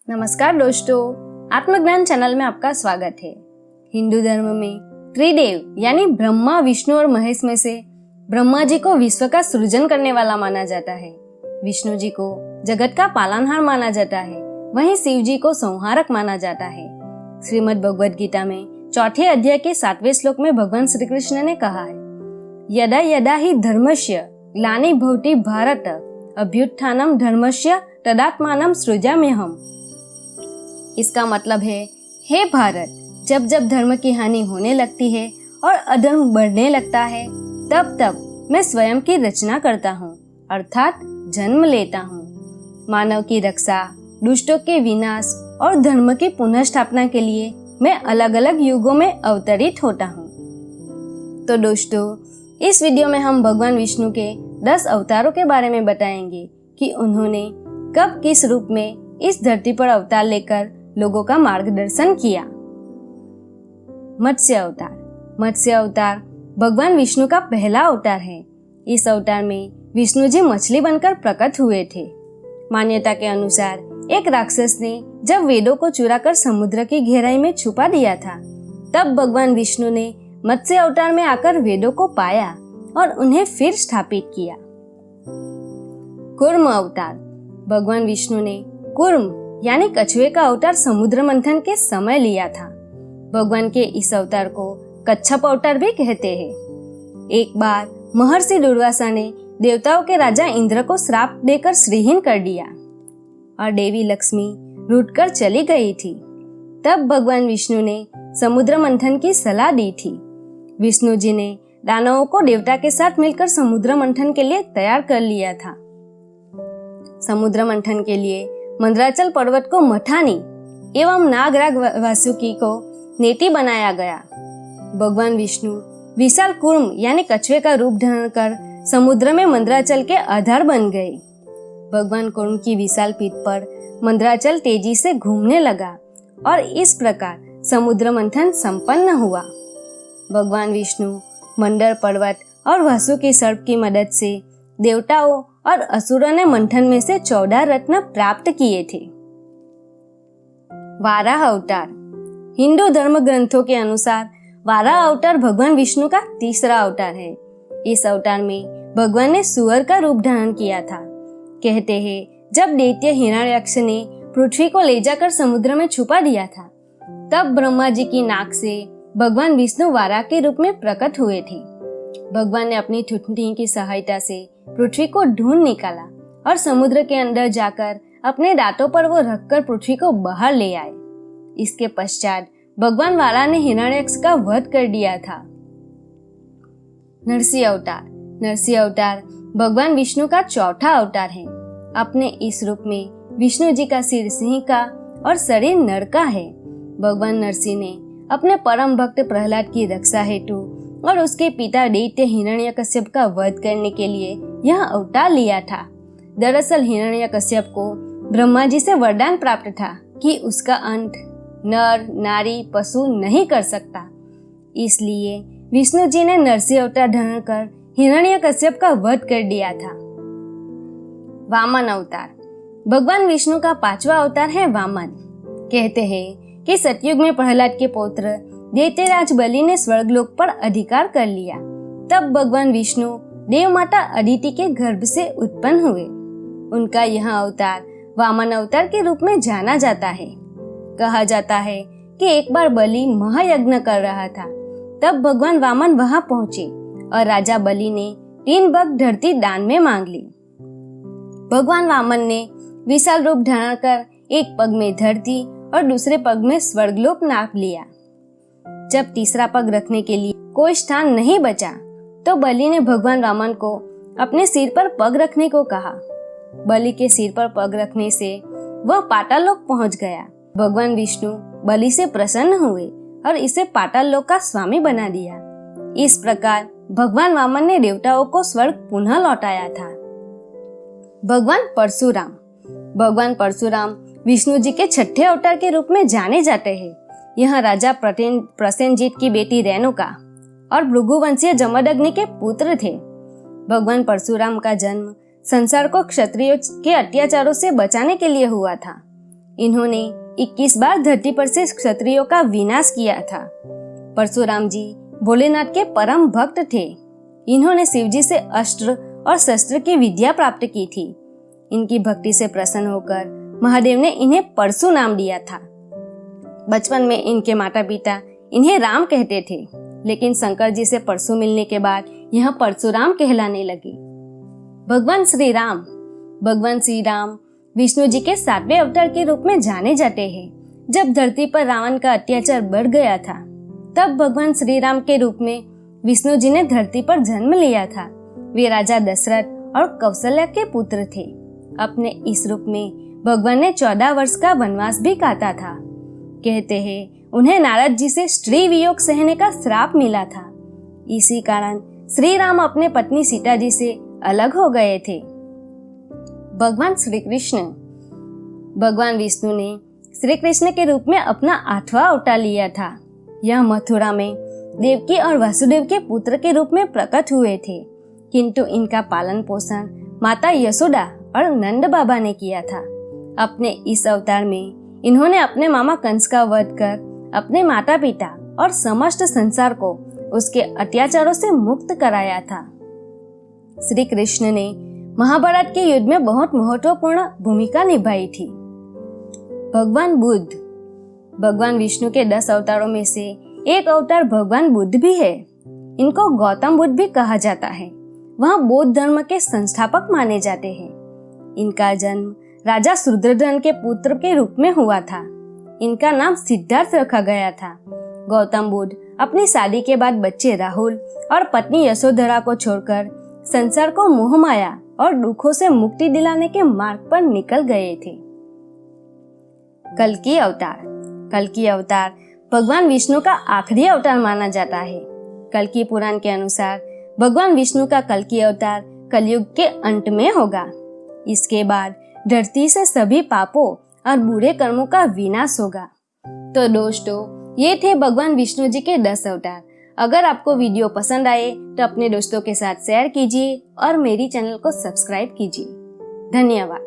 नमस्कार दोस्तों, आत्मज्ञान चैनल में आपका स्वागत है। हिंदू धर्म में त्रिदेव यानी ब्रह्मा, विष्णु और महेश में से ब्रह्मा जी को विश्व का सृजन करने वाला माना जाता है। विष्णु जी को जगत का पालनहार माना जाता है, वहीं शिव जी को संहारक माना जाता है। श्रीमद् भगवद गीता में चौथे अध्याय के 7वें श्लोक में भगवान श्री कृष्ण ने कहा है, यदा यदा ही धर्मस्य ग्लानिर्भवति भारत अभ्युत्थानं धर्मस्य तदात्मानं सृजाम्यहम्। इसका मतलब है, हे भारत, जब जब धर्म की हानि होने लगती है और अधर्म बढ़ने लगता है, तब तब मैं स्वयं की रचना करता हूँ, अर्थात जन्म लेता हूँ। मानव की रक्षा, दुष्टों के विनाश और धर्म की पुनर्स्थापना के लिए मैं अलग अलग युगों में अवतरित होता हूँ। तो दोस्तों, इस वीडियो में हम भगवान विष्णु के 10 अवतारों के बारे में बताएंगे कि उन्होंने कब किस रूप में इस धरती पर अवतार लेकर लोगों का मार्गदर्शन किया। मत्स्य अवतार। मत्स्य अवतार भगवान विष्णु का पहला अवतार है। इस अवतार में विष्णु जी मछली बनकर प्रकट हुए थे। मान्यता के अनुसार एक राक्षस ने जब वेदों को चुराकर समुद्र की गहराई में छुपा दिया था, तब भगवान विष्णु ने मत्स्य अवतार में आकर वेदों को पाया और उन्हें फिर स्थापित किया। कूर्म अवतार। भगवान विष्णु ने कूर्म यानी कछुए का अवतार समुद्र मंथन के समय लिया था। भगवान के इस अवतार को कच्छप अवतार भी कहते हैं। एक बार महर्षि दुर्वासा ने देवताओं के राजा इंद्र को श्राप देकर श्रीहीन कर दिया और देवी लक्ष्मी रूठकर चली गई थी। तब भगवान विष्णु ने समुद्र मंथन की सलाह दी थी। विष्णु जी ने दानवों को देवता के साथ मिलकर समुद्र मंथन के लिए तैयार कर लिया था। समुद्र मंथन के लिए मंदराचल पर्वत को मठानी एवं नागराज वासुकी को नेति बनाया गया। भगवान विष्णु विशाल कूर्म यानी कछुए का रूप धारण कर समुद्र में मंदराचल के आधार बन गए। भगवान कूर्म की विशाल पीठ पर मंदराचल तेजी से घूमने लगा और इस प्रकार समुद्र मंथन संपन्न हुआ। भगवान विष्णु मंदर पर्वत और वासुकी सर्प की मदद से देवताओं और असुरों ने मंथन में से 14 रत्न प्राप्त किए थे। वाराह अवतार। हिंदू धर्म ग्रंथों के अनुसार वाराह अवतार भगवान विष्णु का तीसरा अवतार है। इस अवतार में भगवान ने सुअर का रूप धारण किया था। कहते हैं, जब दैत्य हिरण्याक्ष ने पृथ्वी को ले जाकर समुद्र में छुपा दिया था, तब ब्रह्मा जी की नाक से भगवान विष्णु वाराह के रूप में प्रकट हुए थे। भगवान ने अपनी ठुड्डी की सहायता से पृथ्वी को ढूंढ निकाला और समुद्र के अंदर जाकर अपने दांतों पर वो रखकर पृथ्वी को बाहर ले आए। इसके पश्चात भगवान वाराह ने हिरण्याक्ष का वध कर दिया था। नरसिंह अवतार। नरसिंह अवतार भगवान विष्णु का चौथा अवतार है। अपने इस रूप में विष्णु जी का सिर सिंह का और शरीर नर का है। भगवान नरसिंह ने अपने परम भक्त प्रहलाद की रक्षा हेतु और उसके पिता दैत्य हिरण्यकश्यप का वध करने के लिए यह अवतार लिया था। दरअसल हिरण्यकश्यप को ब्रह्मा जी से वरदान प्राप्त था कि उसका अंत नर, नारी, पशु नहीं कर सकता। इसलिए विष्णु जी ने नरसिंह अवतार धारण कर हिरण्यकश्यप का वध कर दिया था। वामन अवतार। भगवान विष्णु का 5वां अवतार है वामन। कहते हैं कि सतयुग में प्रहलाद के पौत्र दैत्यराज बलि ने स्वर्गलोक पर अधिकार कर लिया। तब भगवान विष्णु देव माता अदिति के गर्भ से उत्पन्न हुए। उनका यह अवतार वामन अवतार के रूप में जाना जाता है। कहा जाता है कि एक बार बलि महायज्ञ कर रहा था, तब भगवान वामन वहां पहुंचे और राजा बलि ने 3 बग धरती दान में मांग ली। भगवान वामन ने विशाल रूप धारण कर एक पग में धरती और दूसरे पग में स्वर्गलोक नाप लिया। जब तीसरा पग रखने के लिए कोई स्थान नहीं बचा, तो बलि ने भगवान वामन को अपने सिर पर पग रखने को कहा। बलि के सिर पर पग रखने से वह पाताल लोक पहुंच गया। भगवान विष्णु बलि से प्रसन्न हुए और इसे पाताल लोक का स्वामी बना दिया। इस प्रकार भगवान वामन ने देवताओं को स्वर्ग पुनः लौटाया था। भगवान परशुराम। भगवान परशुराम विष्णु जी के 6ठे अवतार के रूप में जाने जाते हैं। यह राजा प्रसेनजीत की बेटी रेणुका और भृगुवंशीय जमदग्नि के पुत्र थे। भगवान परशुराम का जन्म संसार को क्षत्रियों के अत्याचारों से बचाने के लिए हुआ था। इन्होंने 21 बार धरती पर से क्षत्रियों का विनाश किया था। परशुराम जी भोलेनाथ के परम भक्त थे। इन्होंने शिवजी से अस्त्र और शस्त्र की विद्या प्राप्त की थी। इनकी भक्ति से प्रसन्न होकर महादेव ने इन्हें परशु नाम दिया था। बचपन में इनके माता पिता इन्हें राम कहते थे, लेकिन शंकर जी से परशु मिलने के बाद यह परशुराम कहलाने लगे। भगवान श्री राम विष्णु जी के 7वें अवतार के रूप में जाने जाते हैं। जब धरती पर रावण का अत्याचार बढ़ गया था, तब भगवान श्री राम के रूप में विष्णु जी ने धरती पर जन्म लिया था। वे राजा दशरथ और कौशल्या के पुत्र थे। अपने इस रूप में भगवान ने 14 वर्ष का वनवास भी काटा था। कहते हैं उन्हें नारद जी से स्त्री वियोग सहने का श्राप मिला था। इसी कारण श्री राम अपने पत्नी सीता जी से अलग हो गए थे। भगवान विष्णु ने श्री कृष्ण के रूप में अपना 8वां अवतार लिया था। यह मथुरा में देवकी और वासुदेव के पुत्र के रूप में प्रकट हुए थे, किंतु इनका पालन पोषण माता यशोदा और नंद बाबा ने किया था। अपने इस अवतार में इन्होंने अपने मामा कंस का वध कर अपने माता पिता और समस्त संसार को उसके अत्याचारों से मुक्त कराया था। श्री कृष्ण ने महाभारत के युद्ध में बहुत महत्वपूर्ण भूमिका निभाई थी। भगवान विष्णु के 10 अवतारों में से एक अवतार भगवान बुद्ध भी है। इनको गौतम बुद्ध भी कहा जाता है। वह बौद्ध धर्म के संस्थापक माने जाते हैं। इनका जन्म राजा शूद्रधन के पुत्र के रूप में हुआ था। इनका नाम सिद्धार्थ रखा गया था। गौतम बुद्ध अपनी शादी के बाद बच्चे राहुल और पत्नी यशोधरा को छोड़कर संसार को मोह माया और दुखों से मुक्ति दिलाने के मार्ग पर निकल गए थे। कल्कि अवतार भगवान विष्णु का आखिरी अवतार माना जाता है। कल्कि पुराण के अनुसार भगवान विष्णु का कल्कि अवतार कलयुग के अंत में होगा। इसके बाद धरती से सभी पापों और बुरे कर्मों का विनाश होगा। तो दोस्तों, ये थे भगवान विष्णु जी के 10 अवतार। अगर आपको वीडियो पसंद आए तो अपने दोस्तों के साथ शेयर कीजिए और मेरी चैनल को सब्सक्राइब कीजिए। धन्यवाद।